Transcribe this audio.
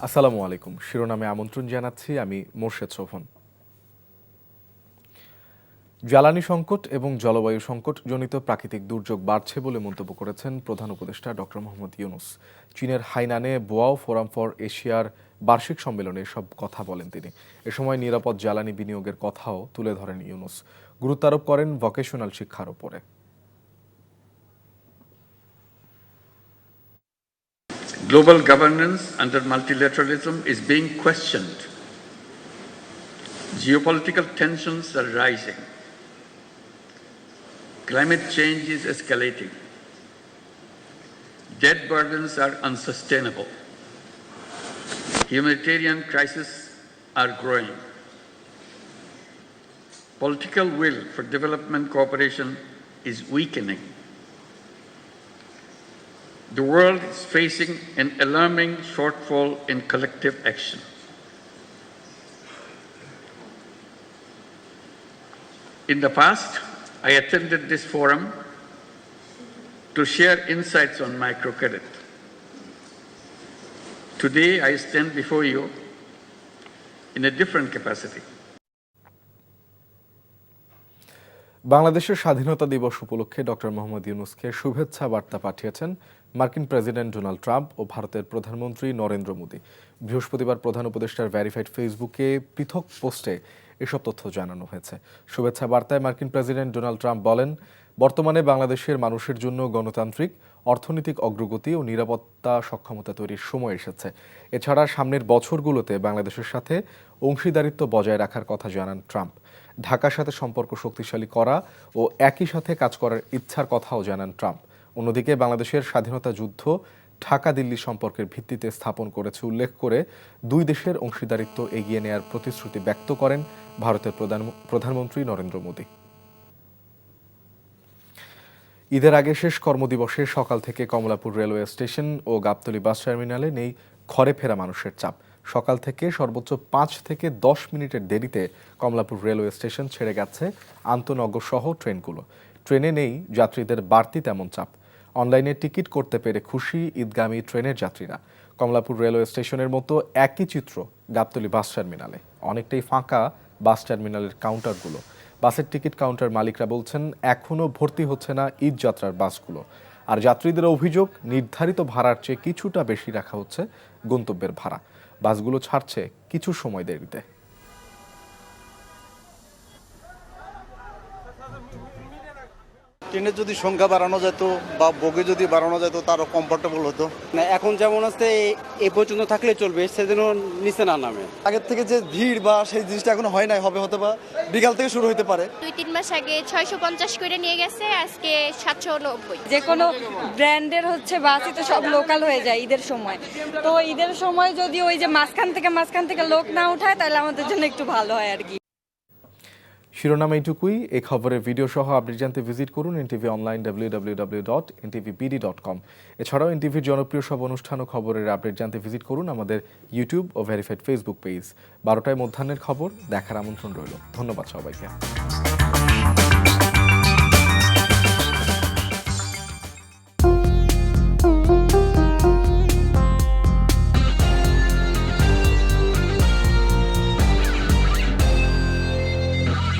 আসসালামু আলাইকুম। শিরোনামে আমন্ত্রণ জানাচ্ছি আমি মোর্শেদ শোভন। জ্বালানি সংকট এবং জলবায়ু সংকটজনিত প্রাকৃতিক দুর্যোগ বাড়ছে বলে মন্তব্য করেছেন প্রধান উপদেষ্টা ডক্টর মোহাম্মদ ইউনূস। চীনের হাইনানে বোয়াও ফোরাম ফর এশিয়ার বার্ষিক সম্মেলনে এসব কথা বলেন তিনি। এ সময় নিরাপদ জ্বালানি বিনিয়োগের কথাও তুলে ধরেন ইউনূস। গুরুত্ব আরোপ করেন ভোকেশনাল শিক্ষার ওপরে। Global governance under multilateralism is being questioned. Geopolitical tensions are rising. Climate change is escalating. Debt burdens are unsustainable. Humanitarian crises are growing. Political will for development cooperation is weakening. The world is facing an alarming shortfall in collective action. In the past, I attended this forum to share insights on microcredit. Today, I stand before you in a different capacity. বাংলাদেশের স্বাধীনতা দিবস উপলক্ষে doctor Mohammad ইউনূসকে শুভেচ্ছা বার্তা পাঠিয়েছেন মার্কিন president Donald Trump ও ভারতের প্রধানমন্ত্রী নরেন্দ্র মোদি। বৃহস্পতিবার প্রধান উপদেষ্টার ভেরিফাইড ফেসবুকে পৃথক পোস্টে এসব তথ্য জানানো হয়েছে। শুভেচ্ছা বার্তায় মার্কিন প্রেসিডেন্ট ডোনাল্ড ট্রাম্প বলেন, বর্তমানে বাংলাদেশের মানুষের জন্য গণতান্ত্রিক, অর্থনৈতিক অগ্রগতি ও নিরাপত্তা সক্ষমতা তৈরির সময় এসেছে। এছাড়া সামনের বছরগুলোতে বাংলাদেশের সাথে অংশীদারিত্ব বজায় রাখার কথা জানান ট্রাম্প। ঢাকার সাথে সম্পর্ক শক্তিশালী করা ও একই সাথে কাজ করার ইচ্ছার কথাও জানান ট্রাম্প। অন্যদিকে বাংলাদেশের স্বাধীনতা যুদ্ধ ঢাকা দিল্লি সম্পর্কের ভিত্তিতে স্থাপন করেছে উল্লেখ করে দুই দেশের অংশীদারিত্ব এগিয়ে নেয়ার প্রতিশ্রুতি ব্যক্ত করেন ভারতের প্রধানমন্ত্রী নরেন্দ্র মোদি। ঈদের আগে শেষ কর্মদিবসে সকাল থেকে কমলাপুর রেলওয়ে স্টেশন ও গাবতলী বাস টার্মিনালে নেই ঘরে ফেরা মানুষের চাপ। সকাল থেকে সর্বোচ্চ 5 থেকে 10 মিনিটের দেরিতে কমলাপুর রেলওয়ে স্টেশন ছেড়ে গেছে আন্তনগর সহ ট্রেনগুলো। ট্রেনে নেই যাত্রীদের বাড়তি তেমন চাপ। অনলাইনে টিকিট করতে পেরে খুশি ঈদগামী ট্রেনের যাত্রীরা। কমলাপুর রেলওয়ে স্টেশনের মতো একই চিত্র গাবতলী বাস টার্মিনালে। অনেকটাই ফাঁকা বাস টার্মিনালের কাউন্টারগুলো। বাসের টিকিট কাউন্টার মালিকরা বলছেন, এখনও ভর্তি হচ্ছে না ঈদ যাত্রার বাসগুলো। আর যাত্রীদের অভিযোগ, নির্ধারিত ভাড়ার চেয়ে কিছুটা বেশি রাখা হচ্ছে গন্তব্যের ভাড়া। বাসগুলো ছাড়ছে কিছু সময় দেরিতে। ট্রেনের যদি সংখ্যা বাড়ানো যেত বা বগি যদি বাড়ানো যেত তারও কমফোর্টেবল হতো। না, এখন যেমন আছে এই পর্যন্ত থাকলে চলবে, সেজন্য নিচে না নামে। আগের থেকে যে ভিড় বা সেই জিনিসটা এখনো হয় নাই, হবে হয়তো বা বিকাল থেকে শুরু হতে পারে। 2-3 মাস আগে 650 করে নিয়ে গেছে, আজকে 790। যে কোনো ব্র্যান্ডের বাসই তো সব লোকাল হয়ে যায় ঈদের সময়। তো ঈদের সময় যদি ওই যে মাঝখান থেকে লোক না উঠায়, তাহলে আমাদের জন্য একটু ভালো হয় আর কি। শিরোনাম এইটুকুই। এই খবরের ভিডিও সহ আপডেট জানতে ভিজিট করুন এনটিভি অনলাইন www.ntvbd.com। এছাড়াও এনটিভির জনপ্রিয় সব অনুষ্ঠান ও খবরের আপডেট জানতে ভিজিট করুন আমাদের ইউটিউব ও ভেরিফাইড ফেসবুক পেজ। 12টায় মধ্যাহ্নের খবর দেখার আমন্ত্রণ রইল। ধন্যবাদ সবাইকে।